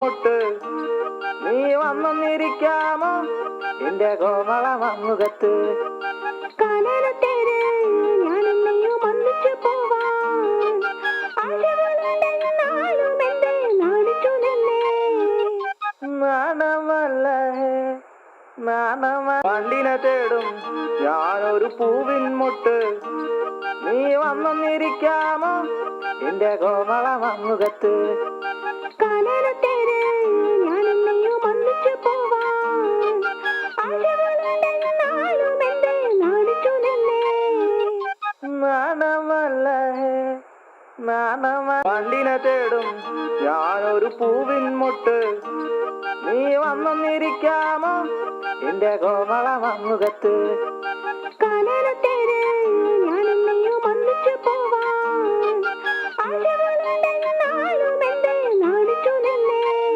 മുട്ട് നീ വന്നൊന്നിരിക്കാമോ എന്റെ കോമള മമ്മുഖത്ത് പണ്ടിനെ തേടും ഞാനൊരു പൂവിൻ മുട്ട് നീ വന്നൊന്നിരിക്കാമോ എന്റെ കോമള മമ്മുഖത്ത് പണ്ടിനെ തേടും ഞാനൊരു പൂവിൻ മുട്ട് നീ വന്നൊന്നിരിക്കാമോ എന്റെ കോമള മമ്മുഖത്ത്